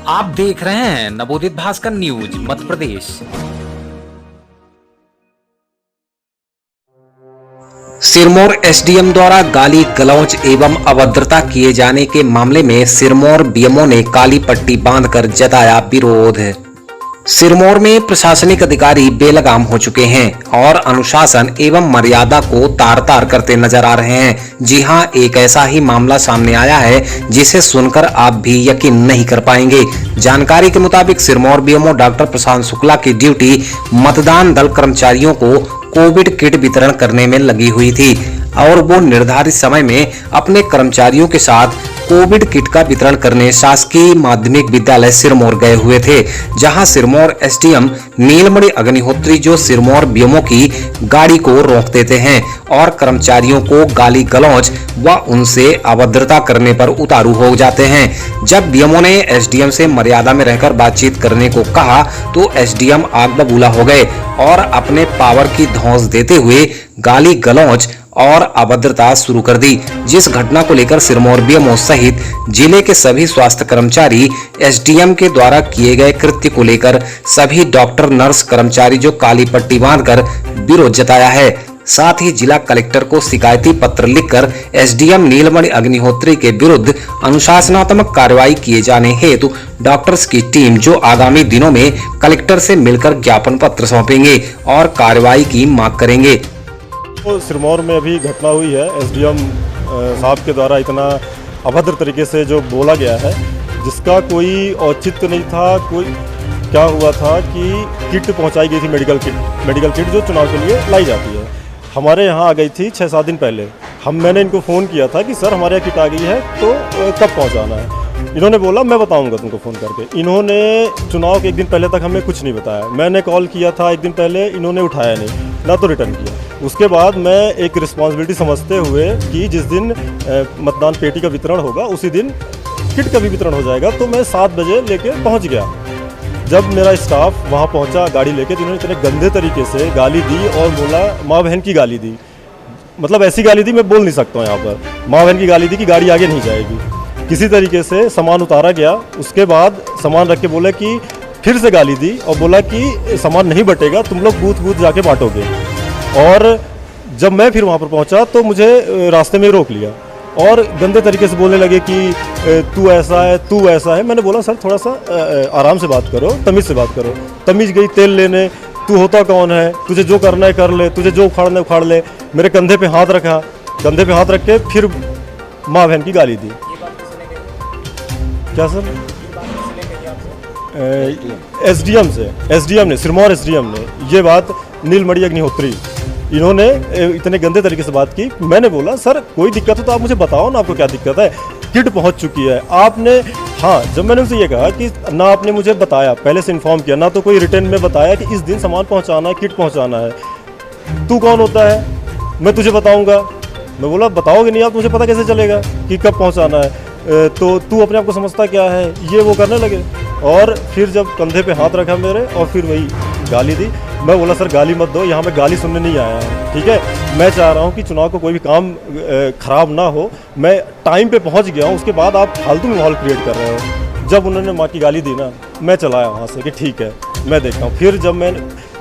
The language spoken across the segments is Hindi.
आप देख रहे हैं नवोदित भास्कर न्यूज मध्य प्रदेश। सिरमौर एसडीएम द्वारा गाली गलौज एवं अभद्रता किए जाने के मामले में सिरमौर बीएमओ ने काली पट्टी बांधकर जताया विरोध। सिरमौर में प्रशासनिक अधिकारी बेलगाम हो चुके हैं और अनुशासन एवं मर्यादा को तार तार करते नजर आ रहे हैं। जी हां, एक ऐसा ही मामला सामने आया है जिसे सुनकर आप भी यकीन नहीं कर पाएंगे। जानकारी के मुताबिक सिरमौर बीएमओ डॉक्टर प्रशांत शुक्ला की ड्यूटी मतदान दल कर्मचारियों को कोविड किट वितरण करने में लगी हुई थी और वो निर्धारित समय में अपने कर्मचारियों के साथ कोविड किट का वितरण करने शासकीय माध्यमिक विद्यालय सिरमौर गए हुए थे, जहां सिरमौर एसडीएम नीलमणि अग्निहोत्री जो सिरमौर बीएमओ की गाड़ी को रोक देते हैं और कर्मचारियों को गाली गलौज व उनसे अभद्रता करने पर उतारू हो जाते हैं। जब बीएमओ ने एसडीएम से मर्यादा में रहकर बातचीत करने को कहा तो एसडीएम आग बबूला हो गए और अपने पावर की धौंस देते हुए गाली गलौज और अभद्रता शुरू कर दी, जिस घटना को लेकर सिरमौर बीएमओ सहित जिले के सभी स्वास्थ्य कर्मचारी एसडीएम के द्वारा किए गए कृत्य को लेकर सभी डॉक्टर नर्स कर्मचारी जो काली पट्टी बांधकर विरोध जताया है। साथ ही जिला कलेक्टर को शिकायती पत्र लिखकर एसडीएम नीलमणि अग्निहोत्री के विरुद्ध अनुशासनात्मक कार्रवाई किए जाने हेतु डॉक्टर्स की टीम जो आगामी दिनों में कलेक्टर से मिलकर ज्ञापन पत्र सौंपेंगे और कार्रवाई की मांग करेंगे। तो सिरमौर में अभी घटना हुई है, एसडीएम साहब के द्वारा इतना अभद्र तरीके से जो बोला गया है, जिसका कोई औचित्य नहीं था। कोई क्या हुआ था कि किट पहुंचाई गई थी, मेडिकल किट जो चुनाव के लिए लाई जाती है, हमारे यहाँ आ गई थी 6-7 दिन पहले। मैंने इनको फ़ोन किया था कि सर हमारे यहाँ किट आ गई है तो कब पहुँचाना है। इन्होंने बोला मैं बताऊंगा तुमको फ़ोन करके। इन्होंने चुनाव के एक दिन पहले तक हमें कुछ नहीं बताया। मैंने कॉल किया था एक दिन पहले, इन्होंने उठाया नहीं, ना तो रिटर्न किया। उसके बाद मैं एक रिस्पॉन्सिबिलिटी समझते हुए कि जिस दिन मतदान पेटी का वितरण होगा उसी दिन किट का भी वितरण हो जाएगा, तो मैं 7 बजे लेके पहुंच गया। जब मेरा स्टाफ वहां पहुंचा गाड़ी लेके, तो इन्होंने इतने गंदे तरीके से गाली दी और बोला, माँ बहन की गाली दी। मतलब ऐसी गाली दी मैं बोल नहीं सकता हूँ यहाँ पर। माँ बहन की गाली दी कि गाड़ी आगे नहीं जाएगी। किसी तरीके से सामान उतारा गया, उसके बाद सामान रख के बोले कि फिर से गाली दी और बोला कि सामान नहीं बटेगा, तुम लोग बूथ जाके बांटोगे। और जब मैं फिर वहाँ पर पहुँचा तो मुझे रास्ते में रोक लिया और गंदे तरीके से बोलने लगे कि तू ऐसा है, तू वैसा है। मैंने बोला सर थोड़ा सा आराम से बात करो, तमीज़ से बात करो। तमीज़ गई तेल लेने, तू होता कौन है, तुझे जो करना है कर ले, तुझे जो उखाड़ना है उखाड़ ले। मेरे कंधे पे हाथ रखा, कंधे पे हाथ रख के फिर माँ बहन की गाली दी। क्या सर? एसडीएम ने, सिरमौर एसडीएम ने ये बात, नीलमणि अग्निहोत्री, इन्होंने इतने गंदे तरीके से बात की। मैंने बोला सर कोई दिक्कत हो तो आप मुझे बताओ ना, आपको क्या दिक्कत है। किट पहुंच चुकी है आपने, हाँ। जब मैंने उनसे ये कहा कि ना आपने मुझे बताया, पहले से इन्फॉर्म किया, ना तो कोई रिटर्न में बताया कि इस दिन सामान पहुंचाना है, किट पहुंचाना है। तू कौन होता है, मैं तुझे बताऊँगा। मैं बोला बताओगे नहीं आप तो मुझे पता कैसे चलेगा कि कब पहुँचाना है, तो तू अपने आप को समझता क्या है, ये वो करने लगे। और फिर जब कंधे पे हाथ रखा मेरे और फिर वही गाली दी। मैं बोला सर गाली मत दो, यहाँ मैं गाली सुनने नहीं आया हूँ, ठीक है। मैं चाह रहा हूँ कि चुनाव को कोई भी काम खराब ना हो। मैं टाइम पे पहुँच गया हूँ, उसके बाद आप फालतू में माहौल क्रिएट कर रहे हो। जब उन्होंने माँ की गाली दी ना, मैं चला आया वहाँ से कि ठीक है मैं देखता हूँ। फिर जब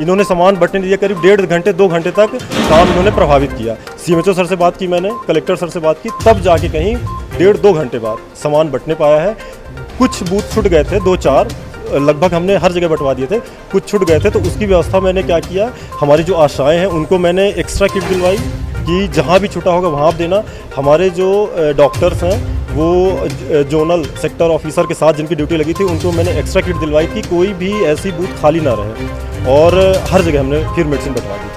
इन्होंने सामान बटने दिया, करीब 1.5 घंटे 2 घंटे तक काम इन्होंने प्रभावित किया। सीएमएचओ सर से बात की मैंने, कलेक्टर सर से बात की, तब जाके कहीं 1.5-2 घंटे बाद सामान बटने पाया है। कुछ बूथ छूट गए थे, 2-4 लगभग हमने हर जगह बंटवा दिए थे, कुछ छूट गए थे। तो उसकी व्यवस्था मैंने क्या किया, हमारी जो आशाएं हैं उनको मैंने एक्स्ट्रा किट दिलवाई कि जहां भी छूटा होगा वहां आप देना। हमारे जो डॉक्टर्स हैं वो जोनल सेक्टर ऑफिसर के साथ जिनकी ड्यूटी लगी थी, उनको मैंने एक्स्ट्रा किट दिलवाई कि कोई भी ऐसी बूथ खाली ना रहे, और हर जगह हमने फिर मेडिसिन बंटवा दी थी।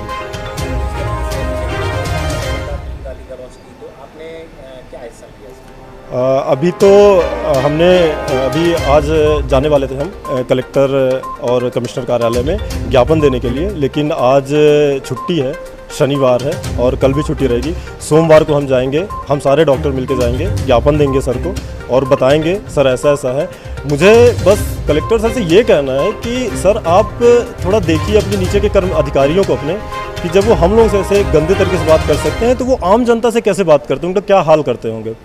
अभी तो हमने अभी आज जाने वाले थे हम कलेक्टर और कमिश्नर कार्यालय में ज्ञापन देने के लिए, लेकिन आज छुट्टी है, शनिवार है और कल भी छुट्टी रहेगी। सोमवार को हम जाएंगे, हम सारे डॉक्टर मिलके जाएंगे, ज्ञापन देंगे सर को और बताएंगे सर ऐसा ऐसा है। मुझे बस कलेक्टर सर से ये कहना है कि सर आप थोड़ा देखिए अपने नीचे के कर्म अधिकारियों को अपने, कि जब वो हम लोग से ऐसे गंदे तरीके से बात कर सकते हैं तो वो आम जनता से कैसे बात करते हैं, उनका क्या हाल करते होंगे।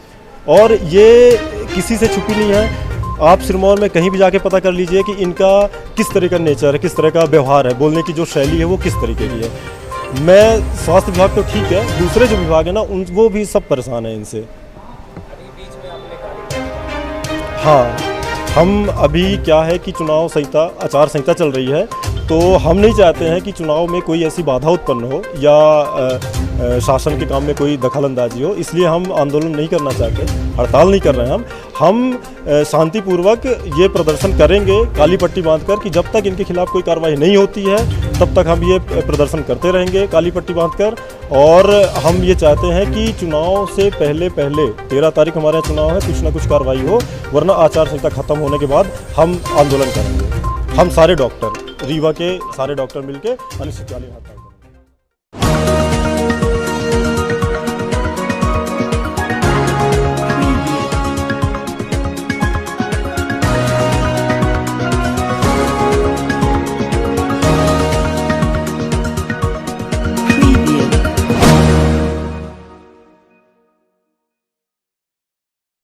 और ये किसी से छुपी नहीं है। आप सिरमौर में कहीं भी जाके पता कर लीजिए कि इनका किस तरह का नेचर है, किस तरह का व्यवहार है, बोलने की जो शैली है वो किस तरीके की है। मैं स्वास्थ्य विभाग तो ठीक है, दूसरे जो विभाग है ना वो भी सब परेशान है इनसे। हाँ, हम अभी क्या है कि चुनाव संहिता आचार संहिता चल रही है, तो हम नहीं चाहते हैं कि चुनाव में कोई ऐसी बाधा उत्पन्न हो या शासन के काम में कोई दखलंदाजी हो, इसलिए हम आंदोलन नहीं करना चाहते, हड़ताल नहीं कर रहे हैं हम शांतिपूर्वक ये प्रदर्शन करेंगे काली पट्टी बांधकर कि जब तक इनके खिलाफ कोई कार्रवाई नहीं होती है तब तक हम ये प्रदर्शन करते रहेंगे काली पट्टी बांधकर। और हम ये चाहते हैं कि चुनाव से पहले 13 तारीख हमारे यहाँ चुनाव है, कुछ ना कुछ कार्रवाई हो, वरना आचार संहिता खत्म होने के बाद हम आंदोलन करेंगे। हम सारे डॉक्टर, रीवा के सारे डॉक्टर मिलके अनिश्चितकालीन हड़ताल